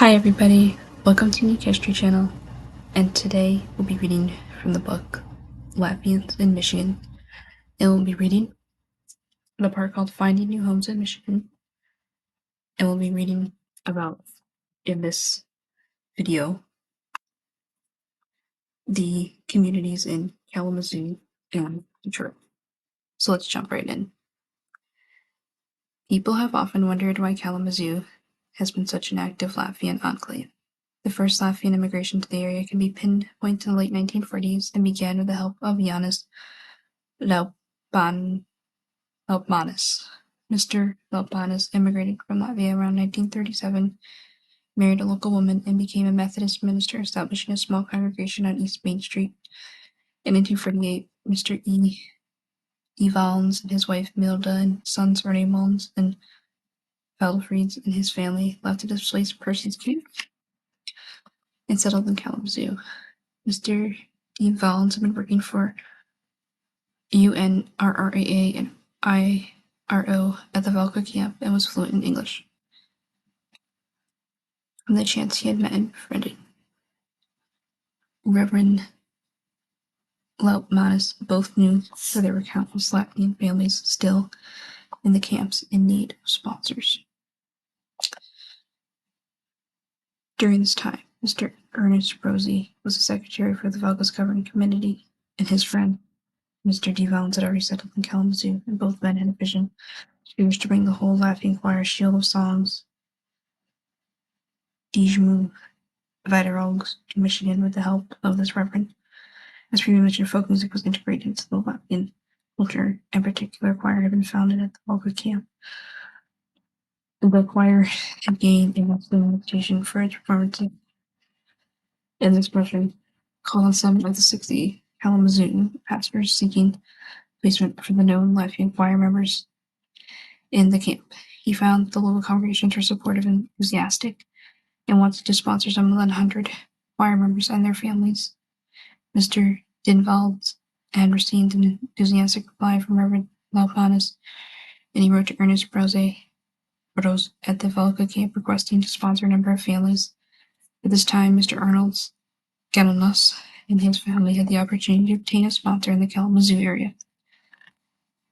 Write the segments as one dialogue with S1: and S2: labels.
S1: Hi everybody, welcome to Unique History Channel, and today we'll be reading from the book Latvians in Michigan, and we'll be reading the part called Finding New Homes in Michigan, and we'll be reading about, in this video, the communities in Kalamazoo and Detroit. So let's jump right in. People have often wondered why Kalamazoo has been such an active Latvian enclave. The first Latvian immigration to the area can be pinpointed in the late 1940s and began with the help of Janis Laupmanis. Mr. Laupmanis immigrated from Latvia around 1937, married a local woman, and became a Methodist minister, establishing a small congregation on East Main Street. In 1948, Mr. E. Valens and his wife Milda and sons Rene Malms and Valfrieds and his family left a displaced persons camp and settled in Kalamazoo. Mr. E. Valens had been working for UNRRAA and IRO at the Valka camp and was fluent in English. From the chance he had met and befriended Reverend Laupmanis, both knew that there were countless Latvian families still in the camps in need of sponsors. During this time, Mr. Ernest Rosie was the secretary for the Valka's governing committee, and his friend, Mr. D. Valens, had already settled in Kalamazoo, and both men had a vision. He wished to bring the whole Latvian choir shield of songs, Dijmu Vidarogs, to Michigan with the help of this reverend. As previously mentioned, folk music was integrated into the Latvian culture, and particular choir had been founded at the Valka camp. The choir had gained a national reputation for its performances and expression, called on some of the 60 Kalamazoo pastors seeking placement for the known Latvian choir members in the camp. He found the local congregations were supportive and enthusiastic and wanted to sponsor some 100 choir members and their families. Mr. Dinvald had received an enthusiastic reply from Reverend Laupmanis, and he wrote to Ernest Brose at the Valka camp requesting to sponsor a number of families. At this time, Mr. Arnold Galanos and his family had the opportunity to obtain a sponsor in the Kalamazoo area.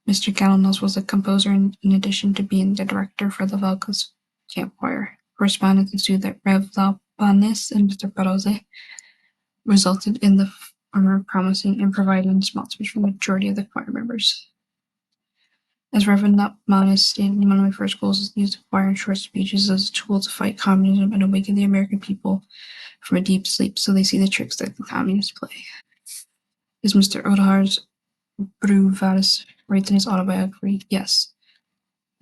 S1: Mr. Galanos was a composer in addition to being the director for the Valka's camp choir. Correspondence ensued that Rev. Laupmanis and Mr. Brose resulted in the former promising and providing sponsors for the majority of the choir members. As Reverend Laupmanis stated, one of my first goals is to use the choir and short speeches as a tool to fight communism and awaken the American people from a deep sleep so they see the tricks that the communists play. As Mr. Odahars Bruvadis writes in his autobiography, yes,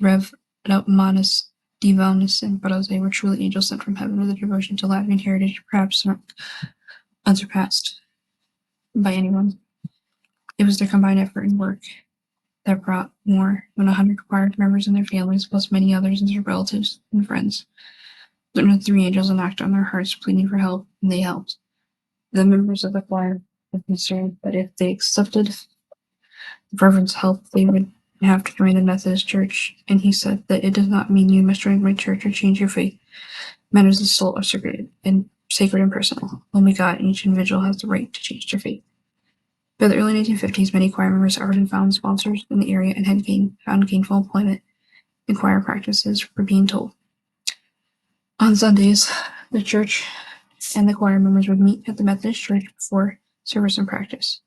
S1: Rev. Laupmanis, D. Valnes, and Brose were truly angels sent from heaven with a devotion to Latvian heritage perhaps unsurpassed by anyone. It was their combined effort and work that brought more than 100 choir members and their families, plus many others and their relatives and friends. One of the three angels knocked on their hearts, pleading for help, and they helped. The members of the choir were concerned that if they accepted the Reverend's help, they would have to join the Methodist Church, and he said that it does not mean you must join my church or change your faith. Matters of soul are sacred and personal. Only God and each individual has the right to change their faith. By the early 1950s, many choir members already found sponsors in the area and had found gainful employment in choir practices, were being told. On Sundays, the church and the choir members would meet at the Methodist Church before service and practice.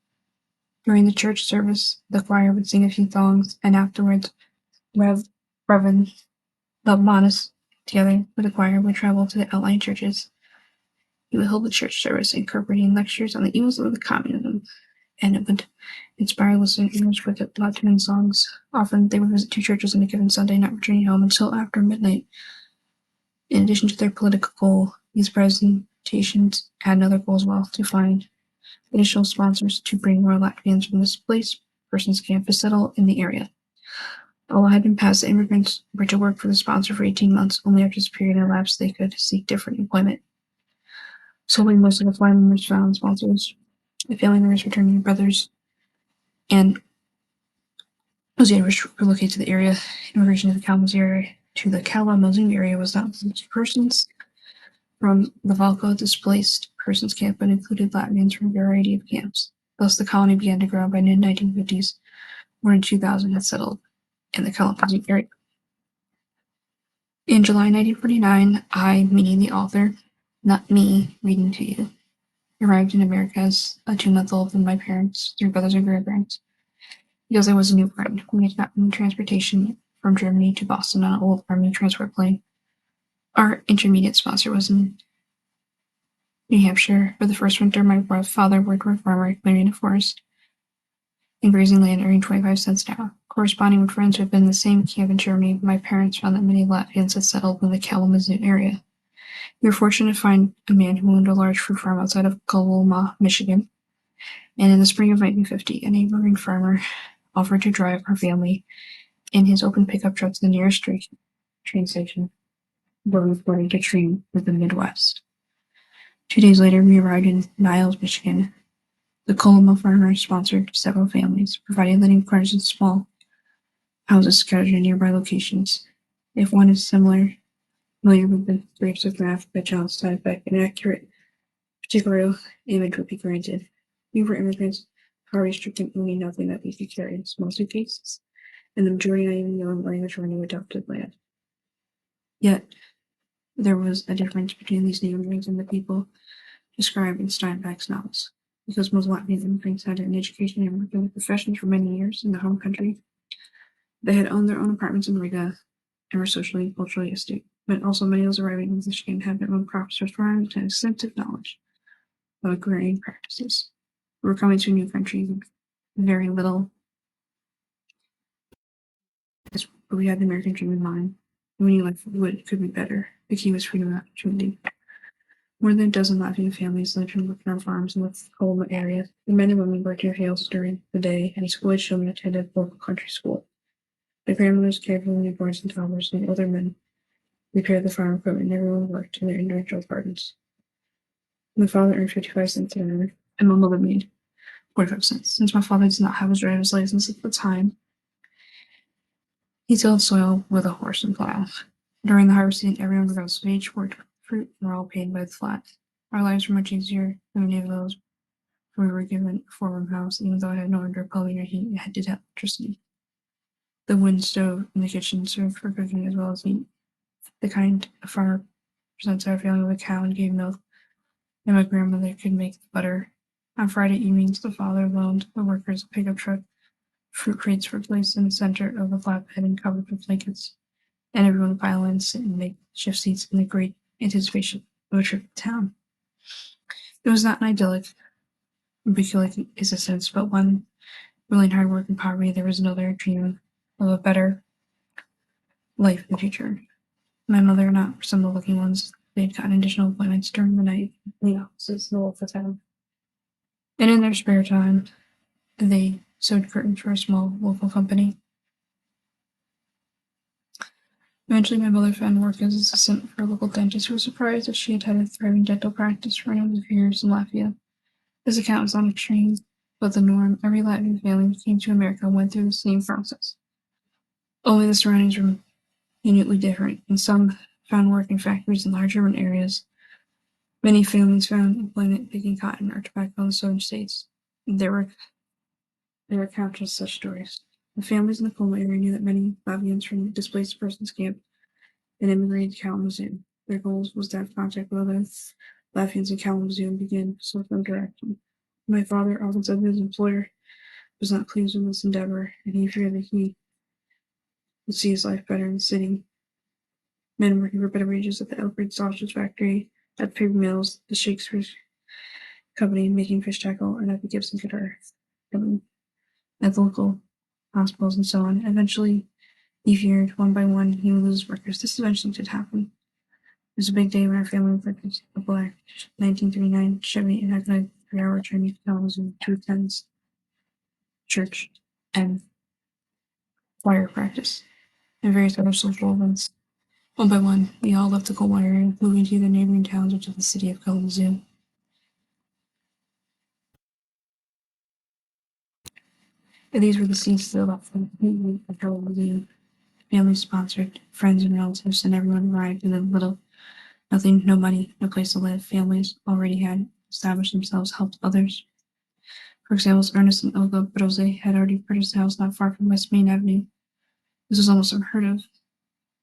S1: During the church service, the choir would sing a few songs, and afterwards, Reverend Laupmanis, together with the choir, would travel to the outlying churches. He would hold the church service, incorporating lectures on the evils of the communism, and it would inspire listeners with Latvian songs. Often, they would visit two churches on a given Sunday, not returning home until after midnight. In addition to their political goal, these presentations had another goal as well, to find additional sponsors to bring more Latvians from this displaced persons camp to settle in the area. A law had been passed that immigrants were to work for the sponsor for 18 months. Only after this period elapsed they could seek different employment. Slowly, most of the choir members found sponsors. The family members returned to brothers, and those who had relocated to the area. Immigration to the Kalamazoo area was not persons from the Valko displaced persons camp, but included Latvians from a variety of camps. Thus, the colony began to grow. By mid-1950s, more than 2,000 had settled in the Kalamazoo area. In July 1949, I, meaning the author, not me reading to you, arrived in America as a 2-month-old with my parents, 3 brothers and grandparents, because I was a new friend. We had gotten transportation from Germany to Boston on an old Army transport plane. Our intermediate sponsor was in New Hampshire. For the first winter, my father worked for a farmer clearing a forest and grazing land, earning 25 cents an hour. Corresponding with friends who had been in the same camp in Germany, my parents found that many Latvians had settled in the Kalamazoo area. We were fortunate to find a man who owned a large fruit farm outside of Kalamazoo, Michigan. And in the spring of 1950, a neighboring farmer offered to drive our family in his open pickup truck to the nearest train station, where we boarded a train for the Midwest. 2 days later, we arrived in Niles, Michigan. The Kalamazoo farmer sponsored several families, providing living quarters in small houses scattered in nearby locations. If one is familiar with the grapes of wrath by John Steinbeck, an accurate particular image would be granted. We were immigrants, poverty-stricken, owning nothing that we could carry in small suitcases, and the majority not even knowing language or new adopted land. Yet, there was a difference between these new immigrants and the people described in Steinbeck's novels. Because most Latvian immigrants had an education and worked in their professions for many years in the home country, they had owned their own apartments in Riga and were socially and culturally astute. But also many of those arriving in Michigan had their own crops or farms and extensive knowledge of agrarian practices. We were coming to a new country with very little, but we had the American dream in mind. And we knew life could be better. The key was freedom and opportunity. More than a dozen Latvian families lived and worked on farms in the Colma area. The men and women worked in fields during the day, and school-age children attended local country school. The grandmothers cared for the newborns and toddlers, and the older men repaired the farm equipment, and everyone worked in their individual gardens. My father earned 55 cents an hour, and my mother made 45 cents. Since my father did not have his driver's license at the time, he tilled soil with a horse and plow. During the harvesting, everyone regardless of age worked fruit and were all paid by the flat. Our lives were much easier than many of those we were given a 4-room house, even though it had no indoor plumbing or heat. It did have electricity. The wood stove in the kitchen served for cooking as well as meat. The kind a farmer presents our family with a cow and gave milk, and my grandmother could make the butter. On Friday evenings, the father loaned the workers a pickup truck. Fruit crates were placed in the center of the flatbed and covered with blankets, and everyone would pile in, sit, and make shift seats in the great anticipation of a trip to town. It was not an idyllic, ridiculous existence, but one really hard work and poverty. There was another dream of a better life in the future. My mother and aunt were some of the lucky ones. They had gotten additional appointments during the night in the offices in the local town. And in their spare time, they sewed curtains for a small local company. Eventually, my mother found work as assistant for a local dentist who was surprised that she had had a thriving dental practice for a number of years in Latvia. This account was not extreme, but the norm. Every Latvian family who came to America went through the same process. Only the surroundings were minutely different, and some found work in factories in large urban areas. Many families found employment picking cotton or tobacco in the southern states. There were countless such stories. The families in the Colma area knew that many Latvians from displaced persons camp and immigrated to Kalamazoo. Their goal was to have contact with other Latvians in Kalamazoo and begin social interaction. My father often said that his employer was not pleased with this endeavor, and he feared that he would see his life better in the city. Men working for better wages at the Elbridge sausage factory, at the paper mills, the Shakespeare's company making fish tackle, and at the Gibson guitar company, at the local hospitals, and so on. Eventually, he feared one by one he would lose workers. This eventually did happen. It was a big day when our family purchased a black 1939 Chevy and had a 3-hour journey to Kalamazoo to attend church and choir practice and various other social events. One by one, we all left the coal mine area, moving to the neighboring towns or to the city of Kalamazoo. And these were the scenes that left from Kalamazoo. Family sponsored, friends and relatives, and everyone arrived in a little Nothing, no money, no place to live. Families already had established themselves, helped others. For example, Ernest and Olga Brose had already purchased a house not far from West Main Avenue. This was almost unheard of,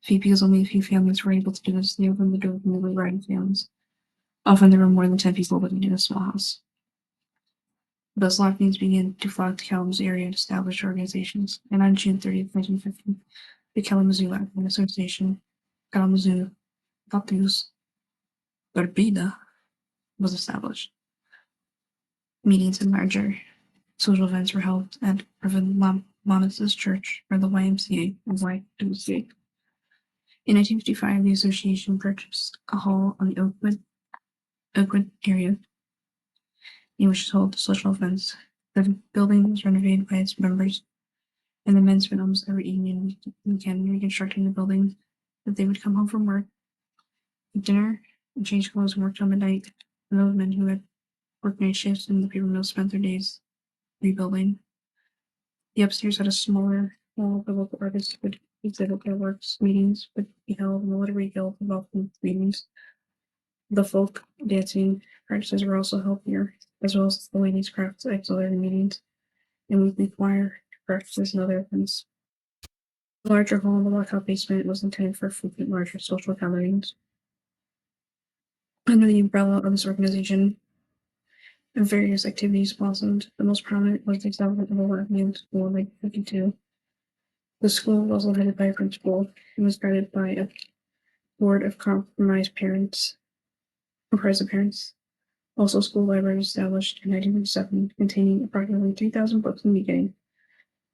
S1: because only a few families were able to do this. They opened the door to newly arriving families. Often there were more than 10 people living in a small house. Thus, Latvians began to flock to Kalamazoo area and establish organizations. And on June 30th, 1950, the Kalamazoo Latvian Association, Kalamazoo Latvius Barbida, was established. Meetings and larger social events were held at Reverend Monis's Church, or the YMCA, and YWCA. In 1955, the association purchased a hall on the Oakwood area in which to hold social events. The building was renovated by its members, and the men spent almost every evening and weekend reconstructing the building. That they would come home from work, eat dinner, and change clothes and work till midnight. And those men who had worked night shifts in the paper mill spent their days rebuilding. The upstairs had a smaller hall where local artists would exhibit their works. Meetings would be held in the Literary Guild and welcome readings. The folk dancing practices were also held here, as well as the ladies' crafts auxiliary meetings and weekly choir practices and other events. The larger hall in the lockout basement was intended for frequent larger social gatherings. Under the umbrella of this organization, various activities blossomed. The most prominent was the establishment of a Latvian school in 1952. The school was also headed by a principal and was guided by a board of comprised of parents. Also, school library was established in 1957, containing approximately 3,000 books in the beginning.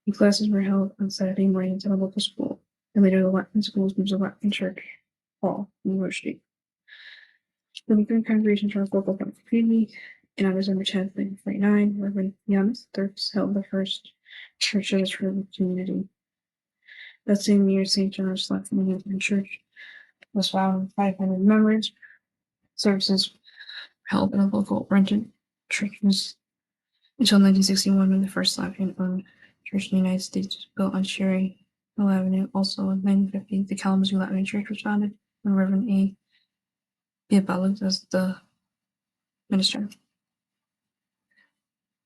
S1: The classes were held on Saturday mornings at a local school, and later the Latvian schools moved to Latvian Church Hall in University. The Lutheran congregations were a focal point for community, and on December 10th, 1949, Reverend Jan Thurps held the first church service for the community. That same year, St. John's Latvian Lutheran Church was founded with 500 members. Services were held in a local rented churches until 1961, when the first Latvian-owned church in the United States was built on Cherry Hill Avenue. Also in 1950, the Kalamazoo Latvian Church was founded when Reverend A. Biabalu as the minister.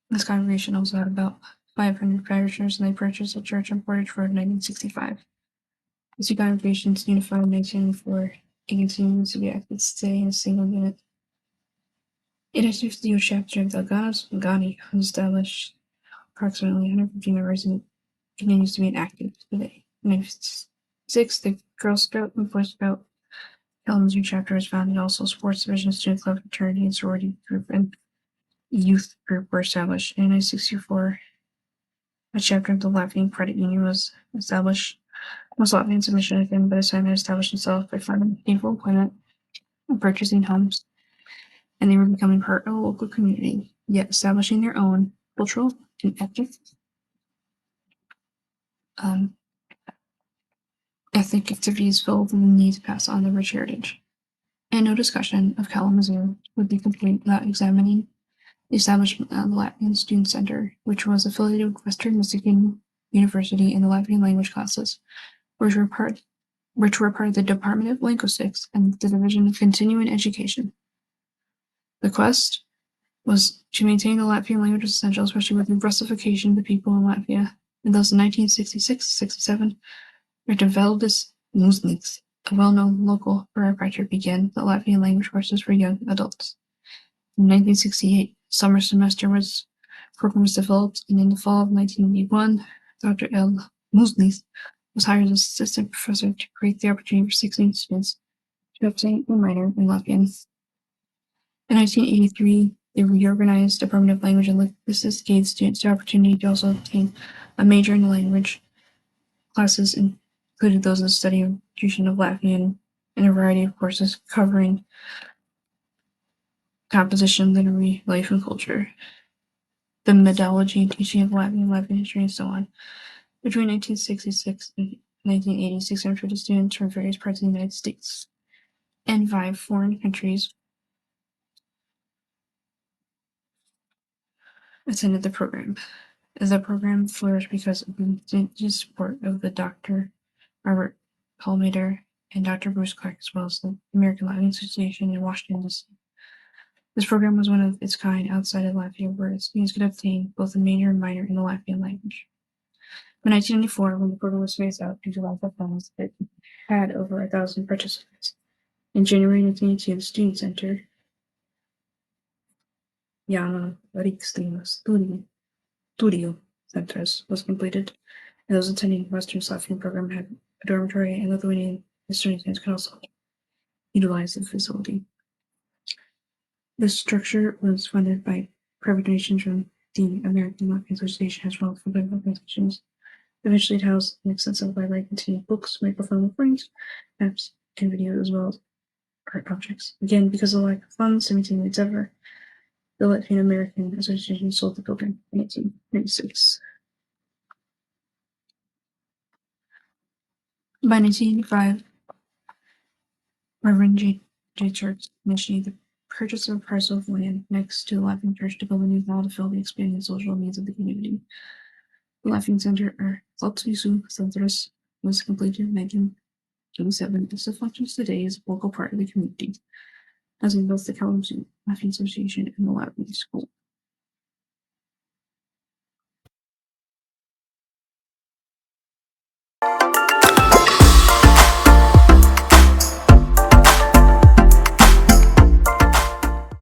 S1: This congregation also had about 500 parishioners, and they purchased a church on Portage Road in 1965. The two congregations unified in 1994 and continued to be active today in a single unit. In 1950, a chapter of the Ghani was established. Approximately 150 members and continues to be inactive today. In 1956, the Girl Scout and Boy Scout Kalamazoo chapter was founded. Also, sports division, student club, fraternity, and sorority group, and youth group were established. In 1964, a chapter of the Latvian Credit Union was established. Most Latvians in Michigan by this time had established themselves by finding gainful employment and purchasing homes, and they were becoming part of a local community, yet establishing their own cultural and ethnic activities filled with the need to pass on the rich heritage. And no discussion of Kalamazoo would be complete without examining the establishment of the Latvian Student Center, which was affiliated with Western Michigan University in the Latvian language classes, which were part of the Department of Linguistics and the Division of Continuing Education. The quest was to maintain the Latvian language as essential, especially with the Russification of the people in Latvia, and thus in 1966-67, were developed as Mūsnieks, a well-known local chiropractor, began the Latvian language courses for young adults. In 1968, summer semester program was developed, and in the fall of 1981, Dr. L. Mūsnieks was hired as assistant professor to create the opportunity for 16 students to obtain a minor in Latvian. In 1983, the reorganized Department of Language and Linguistics gave students the opportunity to also obtain a major in the language. Classes included those in the study of tradition of Latvian and a variety of courses covering composition, literary, life, and culture, the methodology and teaching of Latvian history, and so on. Between 1966 and 1980, 650 students from various parts of the United States and 5 foreign countries attended the program. The program flourished because of the support of the Dr. Robert Palmater and Dr. Bruce Clark, as well as the American Latvian Association in Washington, D.C. This program was one of its kind outside of Latvia, where students could obtain both a major and minor in the Latvian language. In 1994, when the program was phased out due to lack of funds, it had over 1,000 participants. In January 1982, the Student Center, Jana Rikstina Studio Centers, was completed, and those attending the Western Latvian program had a dormitory, and Lithuanian students could also utilize the facility. This structure was funded by private donations from the American Latvian Association as well as from other organizations. Eventually, it housed an extensive library containing books, microfilm recordings, maps, and videos, as well as art objects. Again, because of the lack of funds to maintain its ever, the Latvian American Association sold the building in 1896. By 1985, Reverend J. Church initiated the purchase of a parcel of land next to the Latvian Church to build a new hall to fill the expanding social needs of the community. The Latvian Center, or Latvisu Centras, was completed in 1987 and still functions today as a local part of the community, housing both the Kalamazoo Latvian Association and the Latvian School.